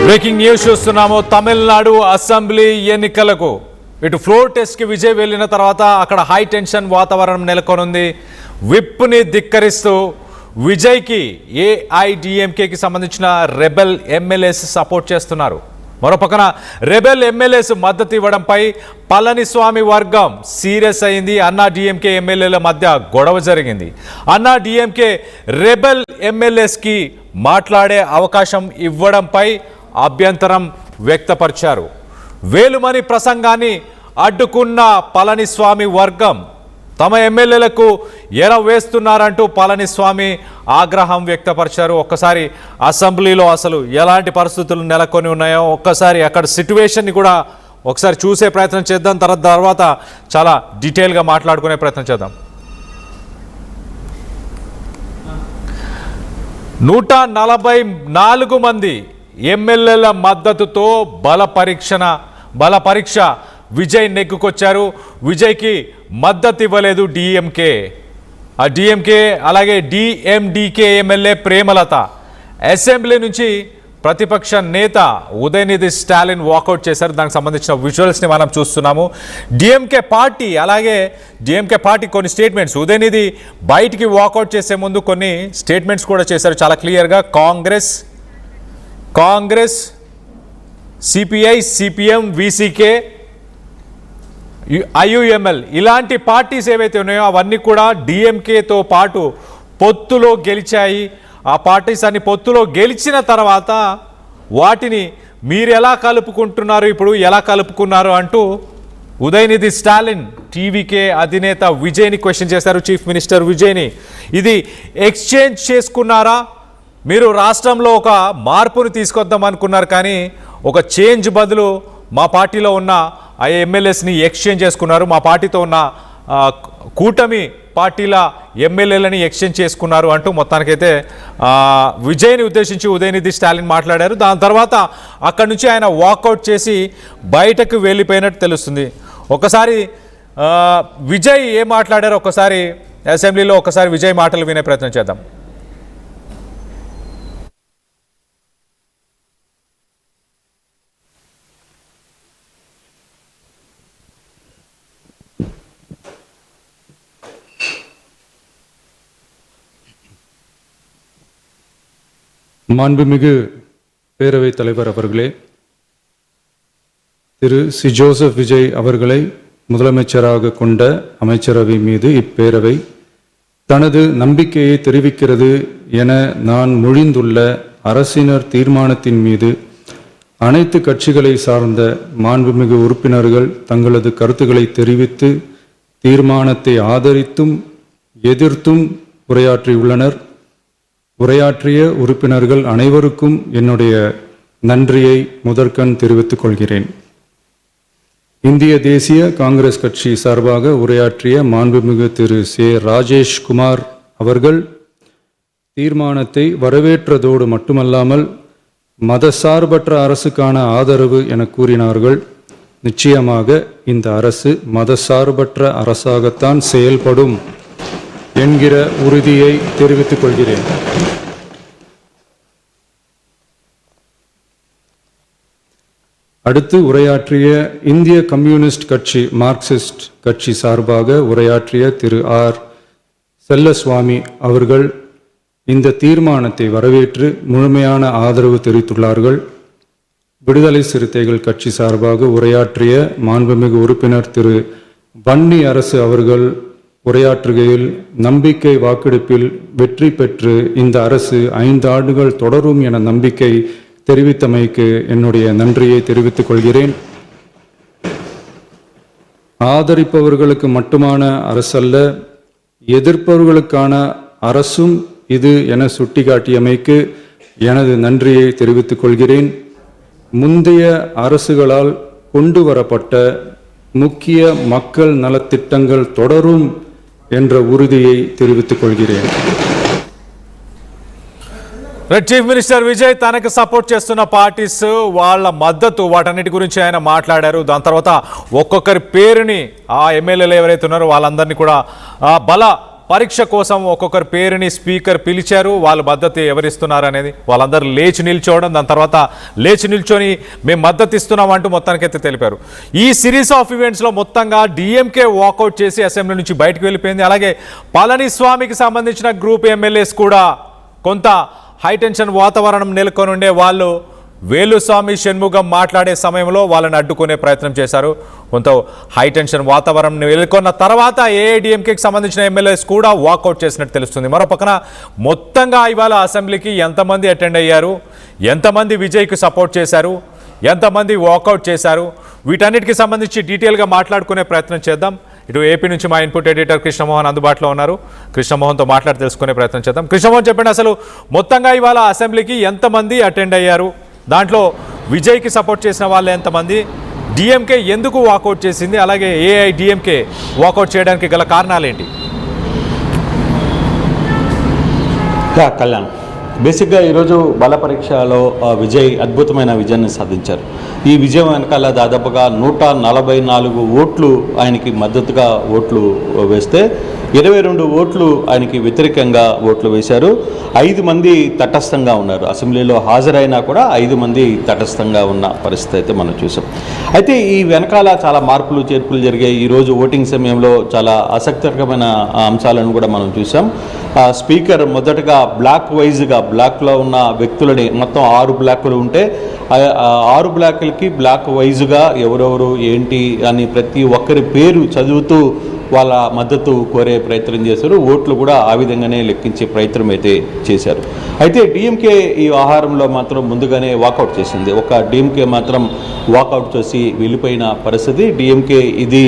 Breaking news చూస్తున్నాము. Tamil Nadu assembly ఎన్నికలకు ఇటు ఫ్లోర్ టెస్ట్కి విజయ్ వెళ్ళిన తర్వాత అక్కడ హై టెన్షన్ వాతావరణం నెలకొనుంది. విప్ని ధిక్కరిస్తూ విజయ్కి ఏఐడిఎంకేకి సంబంధించిన రెబెల్ ఎమ్మెల్యేస్ సపోర్ట్ చేస్తున్నారు. మరోపక్కన రెబెల్ ఎమ్మెల్యేస్ మద్దతు ఇవ్వడంపై పళనిస్వామి వర్గం సీరియస్ అయింది. అన్నా డిఎంకే ఎమ్మెల్యేల మధ్య గొడవ జరిగింది. అన్నా డిఎంకే రెబెల్ ఎమ్మెల్యేస్కి మాట్లాడే అవకాశం ఇవ్వడంపై అభ్యంతరం వ్యక్తపరిచారు. వేలుమణి ప్రసంగాన్ని అడ్డుకున్న పళనిస్వామి వర్గం తమ ఎమ్మెల్యేలకు ఎర వేస్తున్నారంటూ పళనిస్వామి ఆగ్రహం వ్యక్తపరిచారు. ఒక్కసారి అసెంబ్లీలో అసలు ఎలాంటి పరిస్థితులు నెలకొని ఉన్నాయో ఒక్కసారి అక్కడ సిట్యువేషన్ని కూడా ఒకసారి చూసే ప్రయత్నం చేద్దాం. తర్వాత చాలా డీటెయిల్గా మాట్లాడుకునే ప్రయత్నం చేద్దాం. 144 మంది ఎమ్మెల్యేల మద్దతుతో బల పరీక్ష విజయ్ నెగ్గుకొచ్చారు. విజయ్కి మద్దతు ఇవ్వలేదు డిఎంకే. ఆ డిఎంకే అలాగే డిఎండికే ఎమ్మెల్యే ప్రేమలత. అసెంబ్లీ నుంచి ప్రతిపక్ష నేత ఉదయనిధి స్టాలిన్ వాకౌట్ చేశారు. దానికి సంబంధించిన విజువల్స్ని మనం చూస్తున్నాము. డిఎంకే పార్టీ కొన్ని స్టేట్మెంట్స్, ఉదయనిధి బయటికి వాకౌట్ చేసే ముందు కొన్ని స్టేట్మెంట్స్ కూడా చేశారు చాలా క్లియర్గా. Congress CPI CPM VCK IUML ఇలాంటి పార్టీస్ ఏవైతే ఉన్నాయో అవన్నీ కూడా డిఎంకేతో పాటు పొత్తులో గెలిచాయి. ఆ పార్టీస్ అన్ని పొత్తులో గెలిచిన తర్వాత వాటిని మీరు ఎలా కలుపుకుంటున్నారు, ఇప్పుడు ఎలా కలుపుకున్నారు అంటూ ఉదయనిధి స్టాలిన్ టీవీకే అధినేత విజయ్ని క్వశ్చన్ చేశారు. చీఫ్ మినిస్టర్ విజయ్ని, ఇది ఎక్స్చేంజ్ చేసుకున్నారా? మీరు రాష్ట్రంలో ఒక మార్పును తీసుకొద్దాం అనుకున్నారు, కానీ ఒక చేంజ్ బదులు మా పార్టీలో ఉన్న ఆ ఎమ్మెల్యేస్ని ఎక్స్చేంజ్ చేసుకున్నారు, మా పార్టీతో ఉన్న కూటమి పార్టీల ఎమ్మెల్యేలని ఎక్స్చేంజ్ చేసుకున్నారు అంటూ మొత్తానికైతే విజయ్ని ఉద్దేశించి ఉదయనిధి స్టాలిన్ మాట్లాడారు. దాని తర్వాత అక్కడి నుంచి ఆయన వాకౌట్ చేసి బయటకు వెళ్ళిపోయినట్టు తెలుస్తుంది. ఒకసారి విజయ్ ఏం మాట్లాడారో ఒకసారి అసెంబ్లీలో ఒకసారి విజయ్ మాటలు వినే ప్రయత్నం చేద్దాం. மாண்புமிகு பேரவைத் தலைவர் அவர்களே, திரு சி ஜோசப் விஜய் அவர்களை முதலமைச்சராக கொண்ட அமைச்சரவை மீது இப்பேரவை தனது நம்பிக்கையை தெரிவிக்கிறது என நான் மொழிந்துள்ள அரசினர் தீர்மானத்தின் மீது அனைத்து கட்சிகளை சார்ந்த மாண்புமிகு உறுப்பினர்கள் தங்களது கருத்துக்களை தெரிவித்து தீர்மானத்தை ஆதரித்தும் எதிர்த்தும் உரையாற்றியுள்ளனர். உரையாற்றிய உறுப்பினர்கள் அனைவருக்கும் என்னுடைய நன்றியை முதற்கண் தெரிவித்துக் கொள்கிறேன். இந்திய தேசிய காங்கிரஸ் கட்சி சார்பாக உரையாற்றிய மாண்புமிகு திரு சே ராஜேஷ்குமார் அவர்கள் தீர்மானத்தை வரவேற்றதோடு மட்டுமல்லாமல் மதசார்பற்ற அரசுக்கான ஆதரவு என கூறினார்கள். நிச்சயமாக இந்த அரசு மதசார்பற்ற அரசாகத்தான் செயல்படும் என்கிற உறுதியை தெரிவித்துக் கொள்கிறேன். அடுத்து உரையாற்றிய இந்திய கம்யூனிஸ்ட் கட்சி மார்க்சிஸ்ட் கட்சி சார்பாக உரையாற்றிய திரு ஆர் செல்லசுவாமி அவர்கள் இந்த தீர்மானத்தை வரவேற்று முழுமையான ஆதரவு தெரிவித்துள்ளார்கள். விடுதலை சிறுத்தைகள் கட்சி சார்பாக உரையாற்றிய மாண்புமிகு உறுப்பினர் திரு வன்னி அரசு அவர்கள் உரையாற்றுகையில் நம்பிக்கை வாக்கெடுப்பில் வெற்றி பெற்று இந்த அரசு 5 ஆண்டுகள் தொடரும் என நம்பிக்கை தெரிவித்தமைக்கு என்னுடைய நன்றியை தெரிவித்துக் கொள்கிறேன். ஆதரிப்பவர்களுக்கு மட்டுமான அரசல்ல, எதிர்ப்பவர்களுக்கான அரசும் இது என சுட்டிக்காட்டியமைக்கு எனது நன்றியை தெரிவித்துக் கொள்கிறேன். முந்தைய அரசுகளால் கொண்டு வரப்பட்ட முக்கிய மக்கள் நலத்திட்டங்கள் தொடரும் என்ற உறுதியை தெரிவித்துக் கொள்கிறேன். చీఫ్ మినిస్టర్ విజయ్ తనకు సపోర్ట్ చేస్తున్న పార్టీస్ వాళ్ళ మద్దతు వాటన్నిటి గురించి ఆయన మాట్లాడారు. దాని తర్వాత ఒక్కొక్కరి పేరుని ఆ ఎమ్మెల్యేలు ఎవరైతే ఉన్నారో వాళ్ళందరినీ కూడా బల పరీక్ష కోసం ఒక్కొక్కరి పేరుని స్పీకర్ పిలిచారు. వాళ్ళ మద్దతు ఎవరిస్తున్నారు అనేది వాళ్ళందరూ లేచి నిల్చోవడం, దాని తర్వాత లేచి నిల్చొని మేము మద్దతు ఇస్తున్నాం అంటూ మొత్తానికైతే తెలిపారు. ఈ సిరీస్ ఆఫ్ ఈవెంట్స్లో మొత్తంగా డిఎంకే వాకౌట్ చేసి అసెంబ్లీ నుంచి బయటకు వెళ్ళిపోయింది. అలాగే పళనిస్వామికి సంబంధించిన గ్రూప్ ఎమ్మెల్యేస్ కూడా కొంత హైటెన్షన్ వాతావరణం నెలకొని ఉండే వాళ్ళు వేలుస్వామి షణ్ముగం మాట్లాడే సమయంలో వాళ్ళని అడ్డుకునే ప్రయత్నం చేశారు. కొంత హైటెన్షన్ వాతావరణం నెలకొన్న తర్వాత ఏఐడిఎంకేకి సంబంధించిన ఎమ్మెల్యేస్ కూడా వాకౌట్ చేసినట్టు తెలుస్తుంది. మరో పక్కన మొత్తంగా ఇవాళ అసెంబ్లీకి ఎంతమంది అటెండ్ అయ్యారు, ఎంతమంది విజయ్కి సపోర్ట్ చేశారు, ఎంతమంది వాకౌట్ చేశారు, వీటన్నిటికి సంబంధించి డీటెయిల్గా మాట్లాడుకునే ప్రయత్నం చేద్దాం. ఇటు ఏపీ నుంచి మా ఇన్పుట్ ఎడిటర్ కృష్ణమోహన్ అందుబాటులో ఉన్నారు. కృష్ణమోహన్తో మాట్లాడి తెలుసుకునే ప్రయత్నం చేద్దాం. కృష్ణమోహన్ చెప్పండి, అసలు మొత్తంగా ఇవాళ అసెంబ్లీకి ఎంతమంది అటెండ్ అయ్యారు, దాంట్లో విజయ్కి సపోర్ట్ చేసిన వాళ్ళు ఎంతమంది, డిఎంకే ఎందుకు వాకౌట్ చేసింది, అలాగే ఏఐడిఎంకే వాకౌట్ చేయడానికి గల కారణాలు ఏంటి? కళ్యాణ్, బేసిక్గా ఈరోజు బల పరీక్షలో విజయ్ అద్భుతమైన విజయాన్ని సాధించారు. ఈ విజయం వెనకాల దాదాపుగా 144 ఓట్లు ఆయనకి మద్దతుగా ఓట్లు వేస్తే 22 ఓట్లు ఆయనకి వ్యతిరేకంగా ఓట్లు వేశారు. 5 మంది తటస్థంగా ఉన్నారు. అసెంబ్లీలో హాజరైనా కూడా 5 మంది తటస్థంగా ఉన్న పరిస్థితి అయితే మనం చూసాం. అయితే ఈ వెనకాల చాలా మార్పులు చేర్పులు జరిగాయి. ఈరోజు ఓటింగ్ సమయంలో చాలా ఆసక్తికరమైన అంశాలను కూడా మనం చూసాం. స్పీకర్ మొదటగా బ్లాక్ వైజ్గా బ్లాక్లో ఉన్న వ్యక్తులని మొత్తం 6 బ్లాకులు ఉంటే 6 బ్లాకులకి బ్లాక్ వైజ్గా ఎవరెవరు ఏంటి అని ప్రతి ఒక్కరి పేరు చదువుతూ వాళ్ళ మద్దతు కోరే ప్రయత్నం చేశారు. ఓట్లు కూడా ఆ విధంగానే లెక్కించే ప్రయత్నం అయితే చేశారు. అయితే డిఎంకే ఈ వ్యవహారంలో మాత్రం ముందుగానే వాకౌట్ చేసింది. ఒక డిఎంకే మాత్రం వాకౌట్ చేసి వెళ్ళిపోయిన పరిస్థితి. డిఎంకే ఇది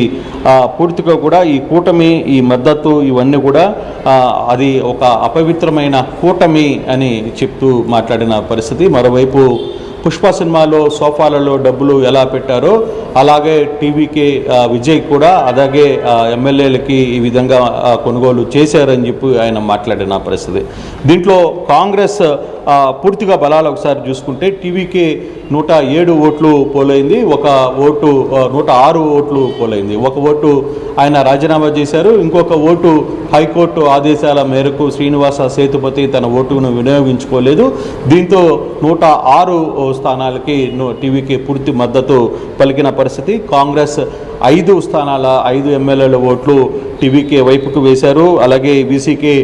పూర్తిగా కూడా ఈ కూటమి, ఈ మద్దతు ఇవన్నీ కూడా అది ఒక అపవిత్రమైన కూటమి అని చెప్తూ మాట్లాడిన పరిస్థితి. మరోవైపు పుష్ప సినిమాలో సోఫాలలో డబ్బులు ఎలా పెట్టారో అలాగే టీవీకే విజయ్ కూడా అలాగే ఎమ్మెల్యేలకి ఈ విధంగా కొనుగోలు చేశారని చెప్పి ఆయన మాట్లాడిన పరిస్థితి. దీంట్లో కాంగ్రెస్ పూర్తిగా బలాలు ఒకసారి చూసుకుంటే టీవీకే 107 ఓట్లు పోలైంది, ఒక ఓటు 106 ఓట్లు పోలైంది. ఒక ఓటు ఆయన రాజీనామా చేశారు, ఇంకొక ఓటు హైకోర్టు ఆదేశాల మేరకు శ్రీనివాస సేతుపతి తన ఓటును వినియోగించుకోలేదు. దీంతో 106 స్థానాలకి టీవీకే పూర్తి మద్దతు పలికిన పరిస్థితి. కాంగ్రెస్ 5 స్థానాల 5 ఎమ్మెల్యేల ఓట్లు టీవీకే వైపుకు వేశారు. అలాగే బీసీకే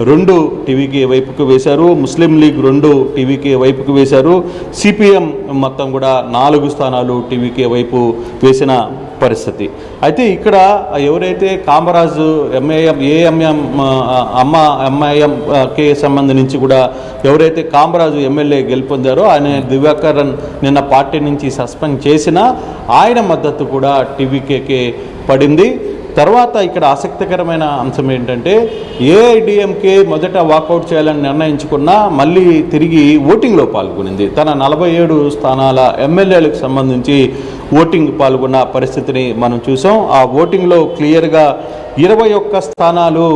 2 టీవీకే వైపుకు వేశారు. ముస్లిం లీగ్ 2 టీవీకే వైపుకు వేశారు. సిపిఎం మొత్తం కూడా 4 స్థానాలు టీవీకే వైపు వేసిన పరిస్థితి. అయితే ఇక్కడ ఎవరైతే కామరాజు ఏఎంఎం ఎంఐఎంకే సంబంధించి కూడా ఎవరైతే కామరాజు ఎమ్మెల్యే గెలుపొందారో ఆయన దివాకరన్ నిన్న పార్టీ నుంచి సస్పెండ్ చేసినా ఆయన మద్దతు కూడా టీవీకేకే పడింది. తర్వాత ఇక్కడ ఆసక్తికరమైన అంశం ఏంటంటే ఏఐడిఎంకే మొదట వాకౌట్ చేయాలని నిర్ణయించుకున్నా మళ్ళీ తిరిగి ఓటింగ్లో పాల్గొనింది. తన 47 స్థానాల ఎమ్మెల్యేలకు సంబంధించి ఓటింగ్ పాల్గొన్న పరిస్థితిని మనం చూసాం. ఆ ఓటింగ్లో క్లియర్గా 21 స్థానాలు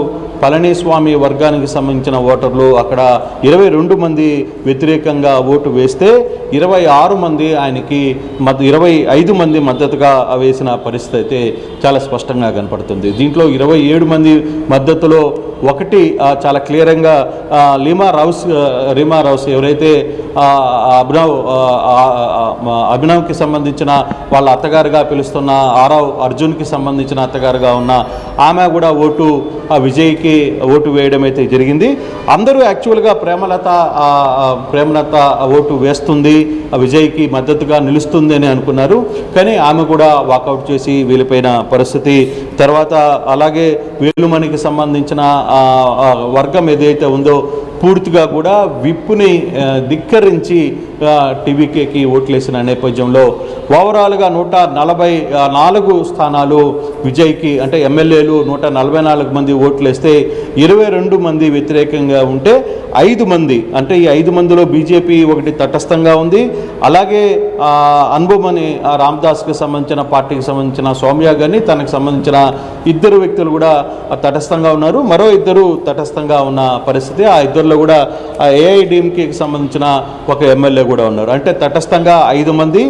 పళనిస్వామి వర్గానికి సంబంధించిన ఓటర్లు, అక్కడ 22 మంది వ్యతిరేకంగా ఓటు వేస్తే 26 మంది ఆయనకి 25 మంది మద్దతుగా వేసిన పరిస్థితి అయితే చాలా స్పష్టంగా కనపడుతుంది. దీంట్లో 27 మంది మద్దతులో ఒకటి చాలా క్లియర్గా రీమా రౌస్ ఎవరైతే అభినవ్కి సంబంధించిన వాళ్ళ అత్తగారుగా పిలుస్తున్న ఆరావ్ అర్జున్కి సంబంధించిన అత్తగారుగా ఉన్న ఆమె కూడా ఓటు విజయ్కి ఓటు వేయడం అయితే జరిగింది. అందరూ యాక్చువల్గా ప్రేమలత ఓటు వేస్తుంది, విజయ్కి మద్దతుగా నిలుస్తుంది అని అనుకున్నారు. కానీ ఆమె కూడా వాకౌట్ చేసి వెళ్ళిపోయిన పరిస్థితి. తర్వాత అలాగే వేలుమణికి సంబంధించిన వర్గం ఏదైతే ఉందో పూర్తిగా కూడా విప్పుని ధిక్కరించి టీవీకేకి ఓట్లేసిన నేపథ్యంలో ఓవరాల్గా 144 స్థానాలు విజయ్కి, అంటే ఎమ్మెల్యేలు 144 మంది ఓట్లేస్తే 22 మంది వ్యతిరేకంగా ఉంటే 5 మంది, అంటే ఈ 5 మందిలో బీజేపీ ఒకటి తటస్థంగా ఉంది, అలాగే అన్బుమని రామ్దాస్కి సంబంధించిన పార్టీకి సంబంధించిన సౌమ్య గాని తనకు సంబంధించిన 2 వ్యక్తులు కూడా తటస్థంగా ఉన్నారు. మరో 2 తటస్థంగా ఉన్న పరిస్థితి. ఆ 2లో కూడా ఏఐడిఎంకేకి సంబంధించిన ఒక ఎమ్మెల్యే కూడా ఉన్నారు. అంటే తటస్థంగా 5 మంది,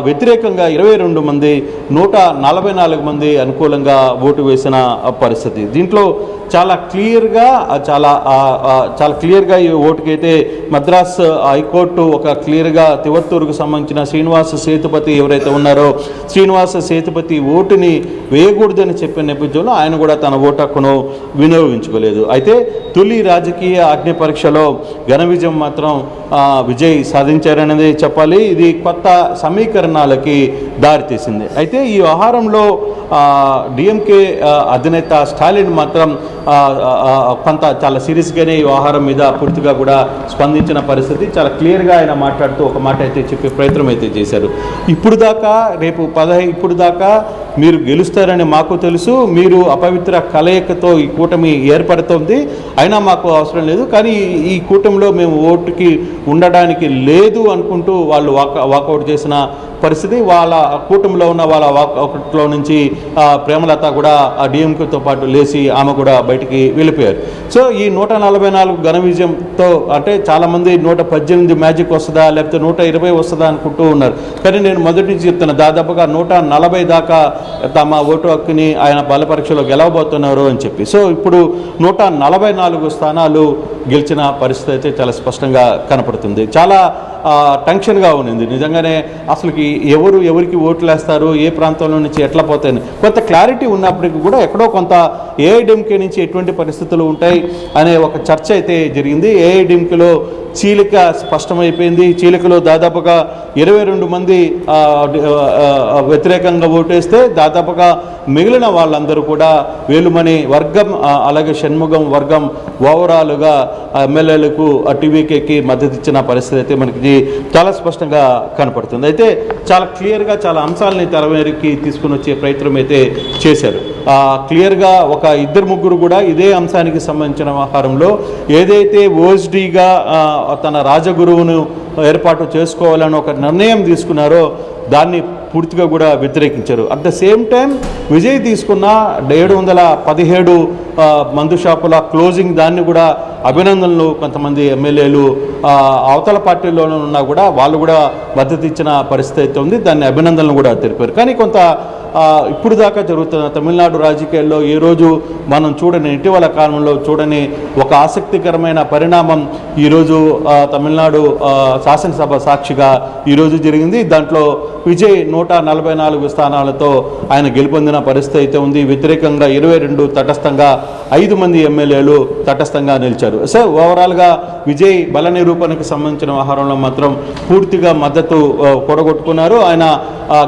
వ్యతిరేకంగా 22 మంది, 144 మంది అనుకూలంగా ఓటు వేసిన పరిస్థితి. దీంట్లో చాలా క్లియర్గా ఈ ఓటుకైతే మద్రాస్ హైకోర్టు ఒక క్లియర్గా తివత్తూరుకు సంబంధించిన శ్రీనివాస సేతుపతి ఎవరైతే ఉన్నారో శ్రీనివాస సేతుపతి ఓటుని వేయకూడదని చెప్పిన నేపథ్యంలో ఆయన కూడా తన ఓటు హక్కును వినియోగించుకోలేదు. అయితే తొలి రాజకీయ అగ్ని పరీక్షలో ఘన విజయం మాత్రం విజయ్ సాధించారనేది చెప్పాలి. ఇది కొత్త సమీకరణాలకి దారితీసింది. అయితే ఈ వ్యవహారంలో డిఎంకే అధినేత స్టాలిన్ మాత్రం కొంత చాలా సీరియస్గానే ఈ వ్యవహారం మీద పూర్తిగా కూడా స్పందించిన పరిస్థితి. చాలా క్లియర్గా ఆయన మాట్లాడుతూ ఒక మాట అయితే చెప్పే ప్రయత్నం అయితే చేశారు. ఇప్పుడు దాకా మీరు గెలుస్తారని మాకు తెలుసు, మీరు అపవిత్ర కలయికతో ఈ కూటమి ఏర్పడుతోంది, అయినా మాకు అవసరం లేదు, కానీ ఈ కూటమిలో మేము ఓటుకి ఉండడానికి లేదు అనుకుంటూ వాళ్ళు వాకౌట్ చేసిన పరిస్థితి. వాళ్ళ కూటమిలో ఉన్న వాళ్ళ వాకౌట్లో నుంచి ప్రేమలత కూడా ఆ డిఎంకేతో పాటు లేచి ఆమె కూడా బయటికి వెళ్ళిపోయారు. సో ఈ 144 ఘన విజయంతో అంటే చాలామంది 118 మ్యాజిక్ వస్తుందా లేకపోతే 120 వస్తుందా అనుకుంటూ ఉన్నారు. కానీ నేను మొదటి నుంచి చెప్తున్నా, దాదాపుగా 140 దాకా తమ ఓటు హక్కుని ఆయన బలపరీక్షలో గెలవబోతున్నారు అని చెప్పి. సో ఇప్పుడు 144 స్థానాలు గెలిచిన పరిస్థితి అయితే చాలా స్పష్టంగా కనపడుతుంది. చాలా టెన్షన్గా ఉంది నిజంగానే. అసలుకి ఎవరికి ఓట్లు వేస్తారు, ఏ ప్రాంతంలో నుంచి ఎట్లా పోతాయని కొంత క్లారిటీ ఉన్నప్పటికీ కూడా ఎక్కడో కొంత ఏఐడిఎంకే నుంచి ఎటువంటి పరిస్థితులు ఉంటాయి అనే ఒక చర్చ అయితే జరిగింది. ఏఐడిఎంకేలో చీలిక స్పష్టమైపోయింది. చీలికలో దాదాపుగా 22 మంది వ్యతిరేకంగా ఓటేస్తే దాదాపుగా మిగిలిన వాళ్ళందరూ కూడా వేలుమణి వర్గం అలాగే షణ్ముగం వర్గం ఓవరాల్గా ఎమ్మెల్యేలకు టీవీకేకి మద్దతు ఇచ్చిన పరిస్థితి అయితే మనకి చాలా స్పష్టంగా కనపడుతుంది. అయితే చాలా క్లియర్గా చాలా అంశాలని తెరమేరికి తీసుకుని వచ్చే ప్రయత్నం అయితే చేశారు. క్లియర్గా ఒక 2-3 కూడా ఇదే అంశానికి సంబంధించిన వ్యవహారంలో ఏదైతే ఓఎస్డీగా తన రాజగురువును ఏర్పాటు చేసుకోవాలని ఒక నిర్ణయం తీసుకున్నారో దాన్ని పూర్తిగా కూడా వ్యతిరేకించారు. At the same time Vijay తీసుకున్న 717 మందు షాపుల క్లోజింగ్ దాన్ని కూడా అభినందనలు కొంతమంది ఎమ్మెల్యేలు అవతల పార్టీలోనే ఉన్నా కూడా వాళ్ళు కూడా మద్దతు ఇచ్చిన పరిస్థితి అయితే ఉంది. దాన్ని అభినందనలు కూడా తెలిపారు. కానీ కొంత ఇప్పుడు దాకా జరుగుతున్న తమిళనాడు రాజకీయాల్లో ఏ రోజు మనం చూడని ఇటీవల కాలంలో చూడని ఒక ఆసక్తికరమైన పరిణామం ఈరోజు తమిళనాడు శాసనసభ సాక్షిగా ఈరోజు జరిగింది. దాంట్లో విజయ్ 144 స్థానాలతో ఆయన గెలుపొందిన పరిస్థితి అయితే ఉంది. వ్యతిరేకంగా 22, తటస్థంగా 5 మంది ఎమ్మెల్యేలు తటస్థంగా నిలిచారు. సో ఓవరాల్గా విజయ్ బల నిరూపణకు సంబంధించిన వ్యవహారంలో మాత్రం పూర్తిగా మద్దతు కూడగొట్టుకున్నారు. ఆయన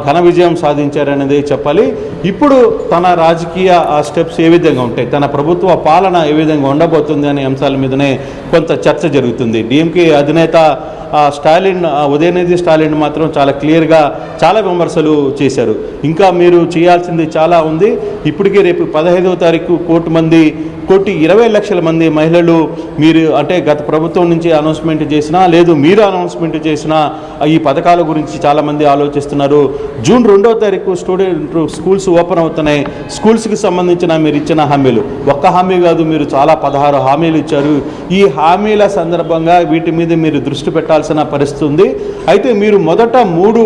ఘన విజయం సాధించారనేది చెప్పాలి. ఇప్పుడు తన రాజకీయ స్టెప్స్ ఏ విధంగా ఉంటాయి, తన ప్రభుత్వ పాలన ఏ విధంగా ఉండబోతుంది అనే అంశాల మీదనే కొంత చర్చ జరుగుతుంది. డిఎంకే అధినేత స్టాలిన్ ఉదయనిధి స్టాలిన్ మాత్రం చాలా క్లియర్గా చాలా విమర్శలు చేశారు. ఇంకా మీరు చేయాల్సింది చాలా ఉంది. ఇప్పటికే రేపు 15వ తారీఖు 1,20,00,000 మంది మహిళలు మీరు అంటే గత ప్రభుత్వం నుంచి అనౌన్స్మెంట్ చేసినా లేదు మీరు అనౌన్స్మెంట్ చేసినా ఈ పథకాల గురించి చాలామంది ఆలోచిస్తున్నారు. జూన్ 2వ తారీఖు స్కూల్స్ ఓపెన్ అవుతున్నాయి. స్కూల్స్కి సంబంధించిన మీరు ఇచ్చిన హామీలు ఒక్క హామీ కాదు, మీరు చాలా 16 హామీలు ఇచ్చారు. ఈ హామీల సందర్భంగా వీటి మీద మీరు దృష్టి పెట్టాల్సిన పరిస్థితి ఉంది. అయితే మీరు మొదట 3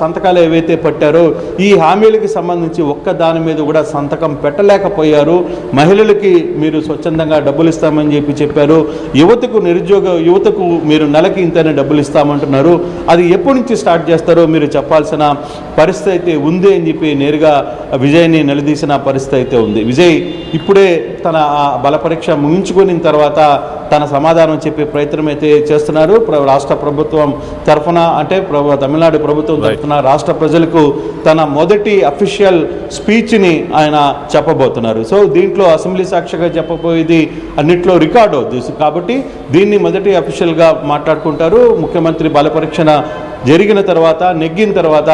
సంతకాలు ఏవైతే పెట్టారో ఈ హామీలకి సంబంధించి ఒక్క దాని మీద కూడా సంతకం పెట్టలేకపోయారు. మహిళలకి మీరు స్వచ్ఛందంగా డబ్బులు ఇస్తామని చెప్పారు. యువతకు మీరు నెలకి ఇంతనే డబ్బులు ఇస్తామంటున్నారు. అది ఎప్పటి నుంచి స్టార్ట్ చేస్తారో మీరు చెప్పాల్సిన పరిస్థితి అయితే ఉంది అని చెప్పి నేరుగా విజయ్ని నిలదీసిన పరిస్థితి అయితే ఉంది. విజయ్ ఇప్పుడే తన బలపరీక్ష ముగించుకున్న తర్వాత తన సమాధానం చెప్పే ప్రయత్నం అయితే చేస్తున్నారు. రాష్ట్ర ప్రభుత్వం తరఫున అంటే తమిళనాడు ప్రభుత్వం తరఫున రాష్ట్ర ప్రజలకు తన మొదటి అఫీషియల్ స్పీచ్ని ఆయన చెప్పబోతున్నారు. సో దీంట్లో అసెంబ్లీ సాక్షిగా చెప్పబోయేది అన్నిట్లో రికార్డు అవుతుంది కాబట్టి దీన్ని మొదటి అఫీషియల్గా మాట్లాడుకుంటారు. ముఖ్యమంత్రి బలపరీక్షణ జరిగిన తర్వాత నెగ్గిన తర్వాత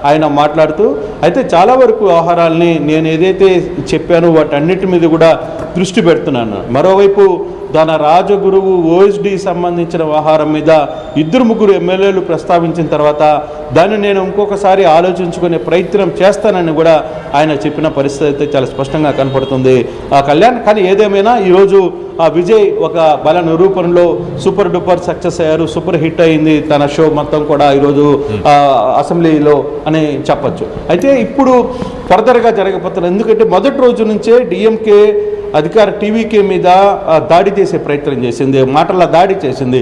ఆయన మాట్లాడుతూ అయితే చాలా వరకు వ్యవహారాలని నేను ఏదైతే చెప్పానో వాటన్నిటి మీద కూడా దృష్టి పెడుతున్నాను. మరోవైపు తన రాజగురువు ఓఎస్డి సంబంధించిన వ్యవహారం మీద 2-3 ఎమ్మెల్యేలు ప్రస్తావించిన తర్వాత దాన్ని నేను ఇంకొకసారి ఆలోచించుకునే ప్రయత్నం చేస్తానని కూడా ఆయన చెప్పిన పరిస్థితి అయితే చాలా స్పష్టంగా కనపడుతుంది కళ్యాణ్. కానీ ఏదేమైనా ఈరోజు విజయ్ ఒక బల నిరూపణలో సూపర్ డూపర్ సక్సెస్ అయ్యారు, సూపర్ హిట్ అయింది తన షో మొత్తం కూడా ఈరోజు అసెంబ్లీలో అని చెప్పచ్చు. అయితే ఇప్పుడు ఫర్దర్గా జరగబోతున్నారు, ఎందుకంటే మొదటి రోజు నుంచే డిఎంకే అధికార టీవీకే మీద దాడి చేసే ప్రయత్నం చేసింది, మాటల దాడి చేసింది.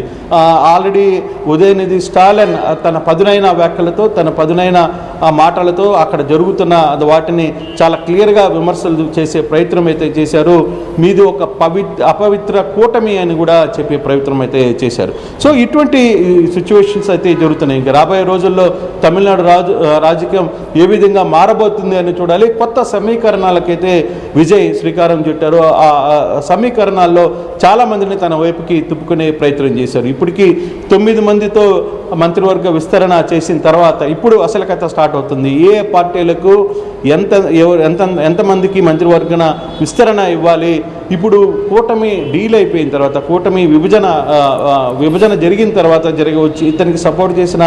ఆల్రెడీ ఉదయనిధి స్టాలిన్ తన పదునైన వ్యాఖ్యలతో, తన పదునైన మాటలతో అక్కడ జరుగుతున్న వాటిని చాలా క్లియర్గా విమర్శలు చేసే ప్రయత్నం అయితే చేశారు. మీది ఒక అపవిత్ర కూటమి అని కూడా చెప్పే ప్రయత్నం అయితే చేశారు. సో ఇటువంటి సిచ్యువేషన్స్ అయితే జరుగుతున్నాయి. ఇంకా రాబోయే రోజుల్లో తమిళనాడు రాజకీయం ఏ విధంగా మారబోతుంది అని చూడాలి. కొత్త సమీకరణాలకైతే విజయ్ శ్రీకారం చుట్టారు. ఆ సమీకరణాల్లో చాలామందిని తన వైపుకి తిప్పుకునే ప్రయత్నం చేశారు. ఇప్పటికీ 9 మందితో మంత్రివర్గ విస్తరణ చేసిన తర్వాత ఇప్పుడు అసలు కథ స్టార్ట్ అవుతుంది. ఏ పార్టీలకు ఎంతమందికి మంత్రివర్గన విస్తరణ ఇవ్వాలి. ఇప్పుడు కూటమి డీల్ అయిపోయిన తర్వాత, కూటమి విభజన జరిగిన తర్వాత జరగవచ్చు ఇతనికి సపోర్ట్ చేసిన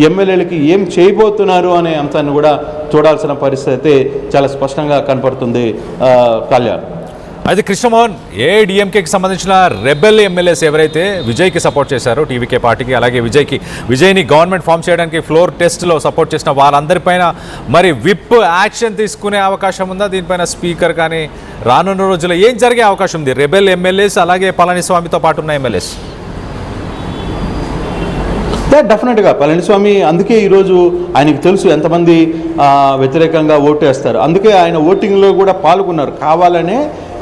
ఎమ్మెల్యేలకి ఏం చేయబోతున్నారు అనే అంశాన్ని కూడా చూడాల్సిన పరిస్థితి అయితే చాలా స్పష్టంగా కనపడుతుంది కళ్యాణ్. అయితే కృష్ణమోహన్, ఏఐడిఎంకేకి సంబంధించిన రెబెల్ ఎమ్మెల్యేస్ ఎవరైతే విజయ్కి సపోర్ట్ చేశారో టీవీకే పార్టీకి, అలాగే విజయ్ని గవర్నమెంట్ ఫామ్ చేయడానికి ఫ్లోర్ టెస్ట్లో సపోర్ట్ చేసిన వాళ్ళందరిపైన మరి విప్ యాక్షన్ తీసుకునే అవకాశం ఉందా? దీనిపైన స్పీకర్ కానీ రానున్న రోజుల్లో ఏం జరిగే అవకాశం ఉంది? రెబెల్ ఎమ్మెల్యేస్ అలాగే పళనిస్వామితో పాటు ఉన్న ఎమ్మెల్యేస్ డెఫినెట్గా పళనిస్వామి అందుకే ఈరోజు ఆయనకు తెలుసు ఎంతమంది వ్యతిరేకంగా ఓటు వేస్తారు. అందుకే ఆయన ఓటింగ్లో కూడా పాల్గొన్నారు. కావాలనే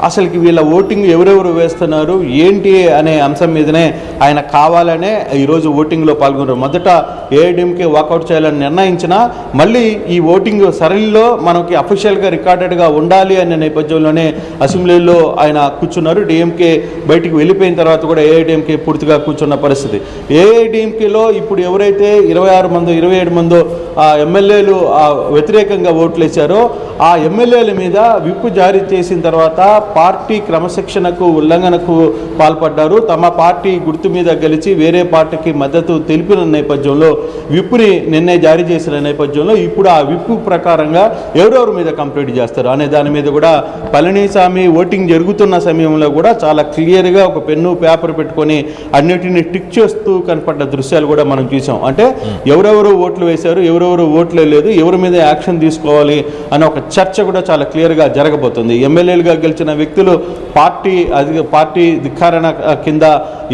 అసలుకి వీళ్ళ ఓటింగ్ ఎవరెవరు వేస్తున్నారు ఏంటి అనే అంశం మీదనే ఆయన కావాలనే ఈరోజు ఓటింగ్లో పాల్గొన్నారు. మొదట ఏఐడిఎంకే వాకౌట్ చేయాలని నిర్ణయించినా మళ్ళీ ఈ ఓటింగ్ సరళిలో మనకి అఫీషియల్గా రికార్డెడ్గా ఉండాలి అనే నేపథ్యంలోనే అసెంబ్లీలో ఆయన కూర్చున్నారు. డిఎంకే బయటికి వెళ్ళిపోయిన తర్వాత కూడా ఏఐడిఎంకే పూర్తిగా కూర్చున్న పరిస్థితి. ఏఐడిఎంకేలో ఇప్పుడు ఎవరైతే 26 మందో 27 మందో ఎమ్మెల్యేలు వ్యతిరేకంగా ఓట్లు వేశారో ఆ ఎమ్మెల్యేల మీద విప్ జారీ చేసిన తర్వాత పార్టీ క్రమశిక్షణకు ఉల్లంఘనకు పాల్పడ్డారు. తమ పార్టీ గుర్తు మీద గెలిచి వేరే పార్టీకి మద్దతు తెలిపిన నేపథ్యంలో విప్ని నిన్నే జారీ చేసిన నేపథ్యంలో ఇప్పుడు ఆ విప్ ప్రకారంగా ఎవరెవరి మీద కంప్లీట్ చేస్తారు అనే దాని మీద కూడా పళనిస్వామి ఓటింగ్ జరుగుతున్న సమయంలో కూడా చాలా క్లియర్గా ఒక పెన్ను పేపర్ పెట్టుకొని అన్నిటిని టిక్ చేస్తూ కనపడ్డ దృశ్యాలు కూడా మనం చూసాం. అంటే ఎవరెవరు ఓట్లు వేశారు, ఎవరెవరు ఓట్లు లేదు, ఎవరి మీద యాక్షన్ తీసుకోవాలి అనే ఒక చర్చ కూడా చాలా క్లియర్గా జరగబోతుంది. ఎమ్మెల్యేలుగా గెలిచిన వ్యక్తులు పార్టీ ధిక్కారణ కింద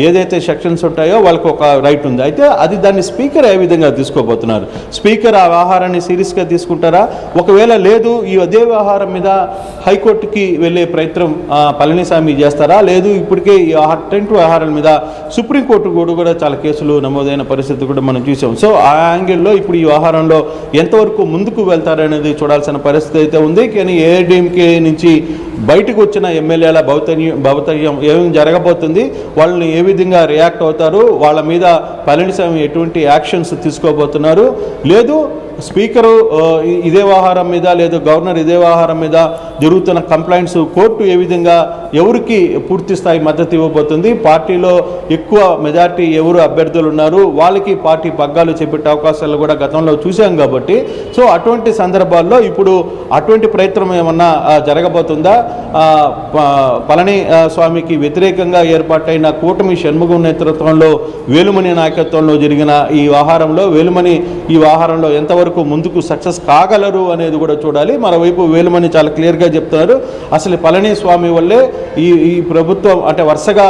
ఏదైతే సెక్షన్స్ ఉంటాయో వాళ్ళకు ఒక రైట్ ఉంది. అయితే అది దాన్ని స్పీకర్ ఏ విధంగా తీసుకోబోతున్నారు? స్పీకర్ ఆ వ్యవహారాన్ని సీరియస్గా తీసుకుంటారా? ఒకవేళ లేదు ఈ అదే వ్యవహారం మీద హైకోర్టుకి వెళ్ళే ప్రయత్నం పళనిస్వామి చేస్తారా? లేదు ఇప్పటికే ఈ అటెంట్ వ్యవహారాల మీద సుప్రీంకోర్టు కూడా చాలా కేసులు నమోదైన పరిస్థితి కూడా మనం చూసాం. సో ఆ యాంగిల్లో ఇప్పుడు ఈ వ్యవహారంలో ఎంతవరకు ముందుకు వెళ్తారనేది చూడాల్సిన పరిస్థితి అయితే ఉంది. కానీ ఏఐడిఎంకే నుంచి బయటకు వచ్చిన ఎమ్మెల్యేల భౌతయ్యం ఏం జరగబోతుంది, వాళ్ళని ఏ విధంగా రియాక్ట్ అవుతారు, వాళ్ళ మీద పళనిస్వామి ఎటువంటి యాక్షన్స్ తీసుకోబోతున్నారు, లేదు స్పీకరు ఇదే వ్యవహారం మీద లేదు గవర్నర్ ఇదే వ్యవహారం మీద జరుగుతున్న కంప్లైంట్స్ కోర్టు ఏ విధంగా ఎవరికి పూర్తి స్థాయి మద్దతు ఇవ్వబోతుంది, పార్టీలో ఎక్కువ మెజార్టీ ఎవరు అభ్యర్థులు ఉన్నారు వాళ్ళకి పార్టీ పగ్గాలు చేపట్టే అవకాశాలు కూడా గతంలో చూసాం కాబట్టి సో అటువంటి సందర్భాల్లో ఇప్పుడు అటువంటి ప్రయత్నం ఏమన్నా జరగబోతుందా? పళనిస్వామికి వ్యతిరేకంగా ఏర్పాటైన కూటమి షణ్ముగం నేతృత్వంలో వేలుమణి నాయకత్వంలో జరిగిన ఈ వ్యవహారంలో వేలుమణి ఈ వ్యవహారంలో ఎంతవరకు ముందుకు సక్సెస్ కాగలరు అనేది కూడా చూడాలి. మరోవైపు వేలుమణి చాలా క్లియర్గా చెప్తున్నారు అసలు పళనిస్వామి వల్లే ఈ ప్రభుత్వం అంటే వరుసగా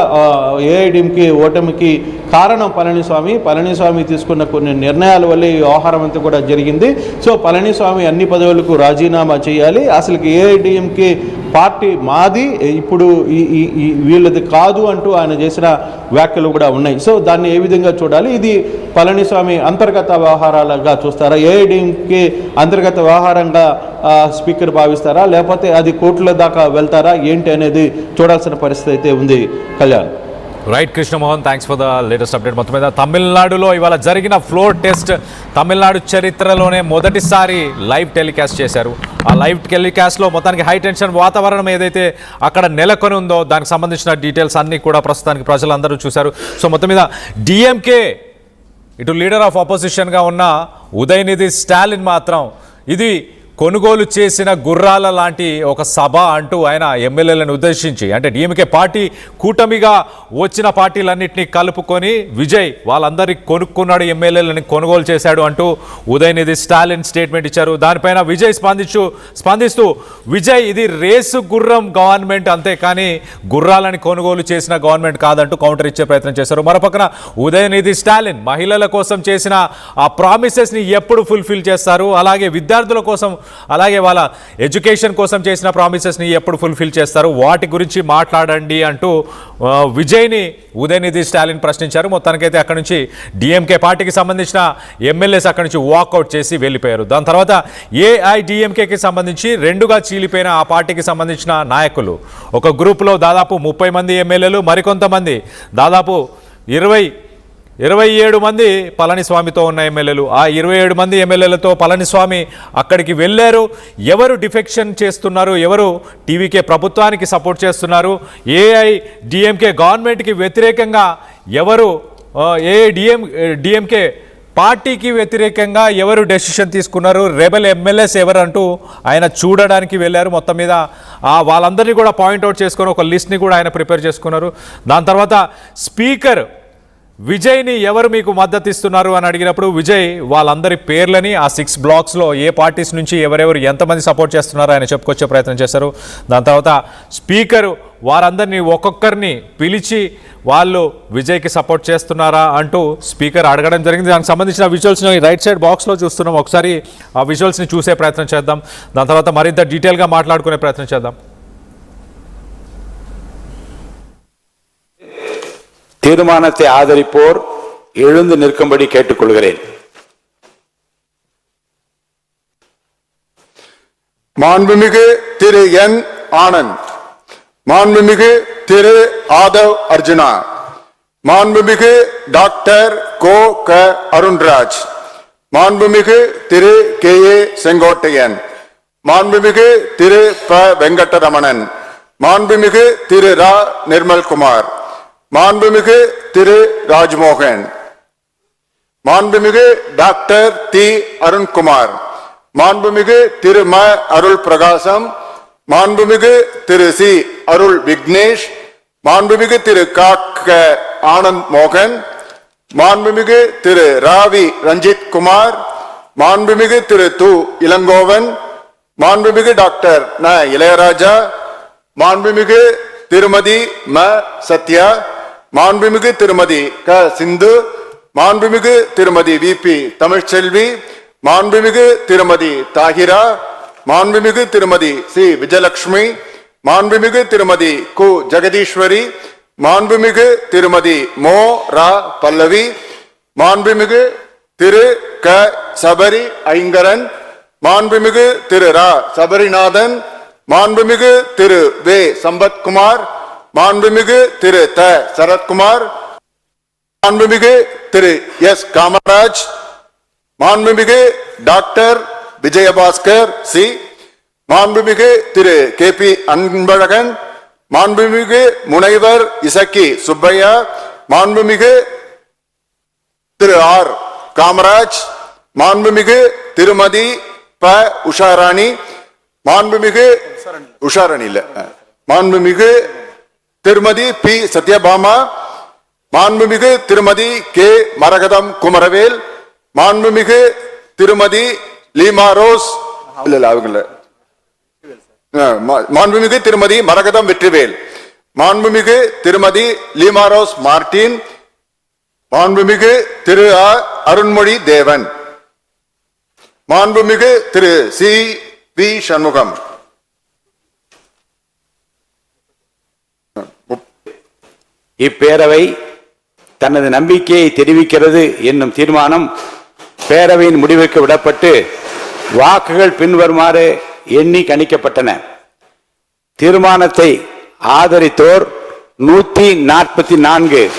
ఏఐడిఎంకే ఓటమికి కారణం పళనిస్వామి తీసుకున్న కొన్ని నిర్ణయాల వల్లే ఈ వ్యవహారం అంతా కూడా జరిగింది. సో పళనిస్వామి అన్ని పదవులకు రాజీనామా చేయాలి, అసలు ఏఐడిఎంకే పార్టీ మాది ఇప్పుడు వీళ్ళది కాదు అంటూ ఆయన చేసిన వ్యాఖ్యలు కూడా ఉన్నాయి. సో దాన్ని ఏ విధంగా చూడాలి? ఇది పళనిస్వామి అంతర్గత వ్యవహారాలుగా చూస్తారా, ఏఐడిఎంకే అంతర్గత వ్యవహారంగా స్పీకర్ భావిస్తారా, లేకపోతే అది కోర్టుల దాకా వెళ్తారా ఏంటి అనేది చూడాల్సిన పరిస్థితి అయితే ఉంది Kalyan. Right Krishnamohan, thanks for the latest update. మొత్తం మీద తమిళనాడులో ఇవాళ జరిగిన ఫ్లోర్ టెస్ట్ తమిళనాడు చరిత్రలోనే మొదటిసారి లైవ్ టెలికాస్ట్ చేశారు. ఆ లైవ్ టెలికాస్ట్లో మొత్తానికి హై టెన్షన్ వాతావరణం ఏదైతే అక్కడ నెలకొని ఉందో దానికి సంబంధించిన డీటెయిల్స్ అన్నీ కూడా ప్రస్తుతానికి ప్రజలందరూ చూశారు. సో మొత్తం మీద డిఎంకే ఇటు లీడర్ ఆఫ్ ఆపోజిషన్గా ఉన్న ఉదయనిధి స్టాలిన్ మాత్రం ఇది కొనుగోలు చేసిన గుర్రాల లాంటి ఒక సభ అంటూ ఆయన ఎమ్మెల్యేలను ఉద్దేశించి, అంటే డిఎంకే పార్టీ కూటమిగా వచ్చిన పార్టీలన్నింటినీ కలుపుకొని విజయ్ వాళ్ళందరికీ కొనుక్కున్నాడు, ఎమ్మెల్యేలని కొనుగోలు చేశాడు అంటూ ఉదయనిధి స్టాలిన్ స్టేట్మెంట్ ఇచ్చారు. దానిపైన విజయ్ స్పందిస్తూ విజయ్ ఇది రేసు గుర్రం గవర్నమెంట్ అంతే కానీ గుర్రాలని కొనుగోలు చేసిన గవర్నమెంట్ కాదంటూ కౌంటర్ ఇచ్చే ప్రయత్నం చేశారు. మరోపక్కన ఉదయనిధి స్టాలిన్ మహిళల కోసం చేసిన ఆ ప్రామిసెస్ని ఎప్పుడు ఫుల్ఫిల్ చేస్తారు, అలాగే విద్యార్థుల కోసం అలాగే వాళ్ళ ఎడ్యుకేషన్ కోసం చేసిన ప్రామిసెస్ని ఎప్పుడు ఫుల్ఫిల్ చేస్తారు, వాటి గురించి మాట్లాడండి అంటూ విజయ్ని ఉదయనిధి స్టాలిన్ ప్రశ్నించారు. మొత్తానికైతే అక్కడి నుంచి డిఎంకే పార్టీకి సంబంధించిన ఎమ్మెల్యేస్ అక్కడి నుంచి వాకౌట్ చేసి వెళ్ళిపోయారు. దాని తర్వాత ఏఐడిఎంకేకి సంబంధించి రెండుగా చీలిపోయిన ఆ పార్టీకి సంబంధించిన నాయకులు ఒక గ్రూప్లో దాదాపు 30 మంది ఎమ్మెల్యేలు, మరికొంతమంది దాదాపు 27 మంది పళనిస్వామితో ఉన్న ఎమ్మెల్యేలు. ఆ 27 మంది ఎమ్మెల్యేలతో పళనిస్వామి అక్కడికి వెళ్ళారు. ఎవరు డిఫెక్షన్ చేస్తున్నారు, ఎవరు టీవీకే ప్రభుత్వానికి సపోర్ట్ చేస్తున్నారు, ఏఐడిఎంకే గవర్నమెంట్కి వ్యతిరేకంగా ఎవరు, ఏఐడిఎంకే పార్టీకి వ్యతిరేకంగా ఎవరు డెసిషన్ తీసుకున్నారు, రెబెల్ ఎమ్మెల్యేస్ ఎవరు అంటూ ఆయన చూడడానికి వెళ్ళారు. మొత్తం మీద వాళ్ళందరినీ కూడా పాయింట్అవుట్ చేసుకొని ఒక లిస్ట్ని కూడా ఆయన ప్రిపేర్ చేసుకున్నారు. దాని తర్వాత స్పీకర్ విజయ్ని ఎవరు మీకు మద్దతు ఇస్తున్నారు అని అడిగినప్పుడు విజయ్ వాళ్ళందరి పేర్లని ఆ 6 బ్లాక్స్లో ఏ పార్టీస్ నుంచి ఎవరెవరు ఎంతమంది సపోర్ట్ చేస్తున్నారో ఆయన చెప్పుకొచ్చే ప్రయత్నం చేశారు. దాని తర్వాత స్పీకర్ వారందరినీ ఒక్కొక్కరిని పిలిచి వాళ్ళు విజయ్కి సపోర్ట్ చేస్తున్నారా అంటూ స్పీకర్ అడగడం జరిగింది. దానికి సంబంధించిన విజువల్స్ని రైట్ సైడ్ బాక్స్లో చూస్తున్నాం. ఒకసారి ఆ విజువల్స్ని చూసే ప్రయత్నం చేద్దాం. దాని తర్వాత మరింత డీటెయిల్గా మాట్లాడుకునే ప్రయత్నం చేద్దాం. தீர்மானத்தை ஆதரிப்போர் எழுந்து நிற்கும்படி கேட்டுக்கொள்கிறேன். மாண்புமிகு திரு என் ஆனந்த், மாண்புமிகு திரு ஆதவ் அர்ஜுனா, மாண்புமிகு டாக்டர் கோ க அருண்ராஜ், மாண்புமிகு திரு கே ஏ செங்கோட்டையன், மாண்புமிகு திரு ப வெங்கடரமணன், மாண்புமிகு திரு ரா நிர்மல்குமார், மாண்புமிகு திரு ராஜ்மோகன், மாண்புமிகு டாக்டர் தி அருண்குமார், மாண்புமிகு திரு ம அருள் பிரகாசம், மாண்புமிகு திரு சி அருள் விக்னேஷ், மாண்புமிகு திரு காக்க ஆனந்த் மோகன், மாண்புமிகு திரு ராவி ரஞ்சித் குமார், மாண்புமிகு திரு து இளங்கோவன், மாண்புமிகு டாக்டர் ந இளையராஜா, மாண்புமிகு திருமதி ம சத்யா, மாண்புமிகு திருமதி க சிந்து, மாண்புமிகு திருமதி விபி தமிழ்ச்செல்வி, மாண்புமிகு திருமதி தாகிரா, மாண்புமிகு திருமதி சி விஜயலட்சுமி, மாண்புமிகு திருமதி கு ஜெகதீஸ்வரி, மாண்புமிகு திருமதி மோ ரா பல்லவி, மாண்புமிகு திரு க சபரி ஐங்கரன், மாண்புமிகு திரு ரா சபரிநாதன், மாண்புமிகு திரு வே சம்பத்குமார், மாண்புமிகு திரு த சரத்குமார், மாண்புமிகு திரு எஸ் காமராஜ், மாண்புமிகு டாக்டர் விஜயபாஸ்கர் சி, மாண்புமிகு திரு கே பி அன்பழகன், மாண்புமிகு முனைவர் இசக்கி சுப்பையா, மாண்புமிகு திரு ஆர் காமராஜ், மாண்புமிகு திருமதி ப உஷாராணி, மாண்புமிகு உஷாராணி இல்ல, மாண்புமிகு திருமதி பி சத்யபாமா, மாண்புமிகு திருமதி கே மரகதம் குமரவேல், மாண்புமிகு திருமதி லீமா ரோஸ் இல்ல அவங்கள, மாண்புமிகு திருமதி மரகதம் வெற்றிவேல், மாண்புமிகு திருமதி லீமா ரோஸ் மார்டின், மாண்புமிகு திரு அருண்மொழி தேவன், மாண்புமிகு திரு சி வி சண்முகம். இப்பேரவை தனது நம்பிக்கையை தெரிவிக்கிறது என்னும் தீர்மானம் பேரவையின் முடிவுக்கு விடப்பட்டு வாக்குகள் பின்வருமாறு எண்ணி கணிக்கப்பட்டன. தீர்மானத்தை ஆதரித்தோர் 144.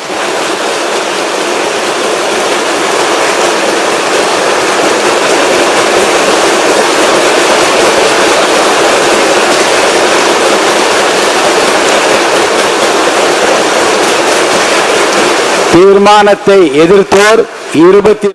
தீர்மானத்தை எதிர்த்தோர் 20